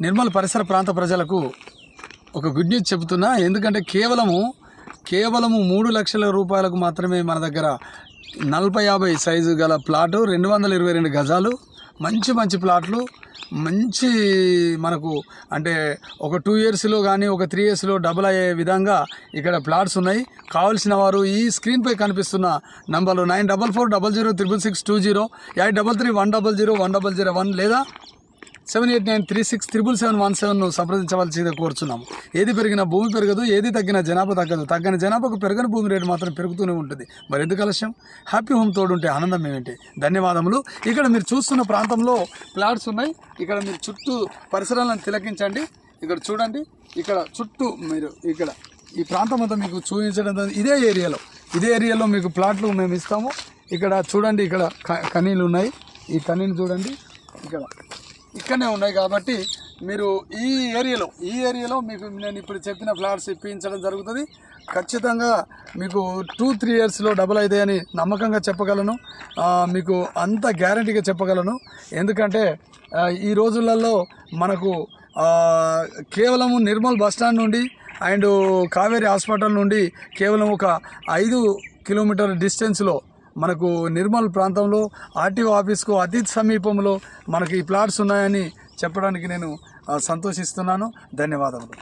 నిర్మల్ పరిసర ప్రాంత ప్రజలకు ఒక గుడ్ న్యూస్ చెబుతున్నా. ఎందుకంటే కేవలము 3 లక్షల రూపాయలకు మాత్రమే మన దగ్గర 40-50 సైజు గల ప్లాటు, 222 గజాలు, మంచి ప్లాట్లు, మంచి మనకు అంటే ఒక 2 ఇయర్స్లో కానీ ఒక 3 ఇయర్స్లో డబుల్ అయ్యే విధంగా ఇక్కడ ప్లాట్స్ ఉన్నాయి. కావాల్సిన వారు ఈ స్క్రీన్పై కనిపిస్తున్న నంబర్లు 94400662, 8331001001 లేదా 7893677717 సంప్రదించవలసిందిగా కోరుచున్నాము. ఏది పెరిగినా భూమి పెరగదు, ఏది తగ్గినా జనాభా తగ్గదు. తగ్గని జనాభాకు పెరగని భూమి రేటు మాత్రం పెరుగుతూనే ఉంటుంది. మరి ఎందుకు ఆలస్యం? హ్యాపీ హోమ్ తోడుంటే ఆనందం ఏమిటి? ధన్యవాదములు. ఇక్కడ మీరు చూస్తున్న ప్రాంతంలో ప్లాట్స్ ఉన్నాయి. ఇక్కడ మీరు చుట్టూ పరిసరాలను తిలకించండి. ఇక్కడ చూడండి, ఇక్కడ చుట్టూ మీరు ఇక్కడ ఈ ప్రాంతం అంతా మీకు చూపించడం ఇదే ఏరియాలో మీకు ప్లాట్లు మేము ఇస్తాము. ఇక్కడ చూడండి, ఇక్కడ కనీలు ఉన్నాయి. ఈ కనీలు చూడండి, ఇక్కడనే ఉన్నాయి. కాబట్టి మీరు ఈ ఏరియాలో మీకు నేను ఇప్పుడు చెప్పిన ఫ్లాట్స్ ఇప్పించడం జరుగుతుంది. ఖచ్చితంగా మీకు 2-3 ఇయర్స్లో డబుల్ అవుతాయని నమ్మకంగా చెప్పగలను. మీకు అంత గ్యారంటీగా చెప్పగలను. ఎందుకంటే ఈ రోజులలో మనకు కేవలం నిర్మల్ బస్టాండ్ నుండి అండ్ కావేరీ హాస్పిటల్ నుండి కేవలం ఒక 5 కిలోమీటర్ల డిస్టెన్స్లో మనకు నిర్మల్ ప్రాంతంలో ఆర్టీఓ ఆఫీస్కు అతి సమీపంలో మనకి ఈ ప్లాట్స్ ఉన్నాయని చెప్పడానికి నేను సంతోషిస్తున్నాను. ధన్యవాదములు.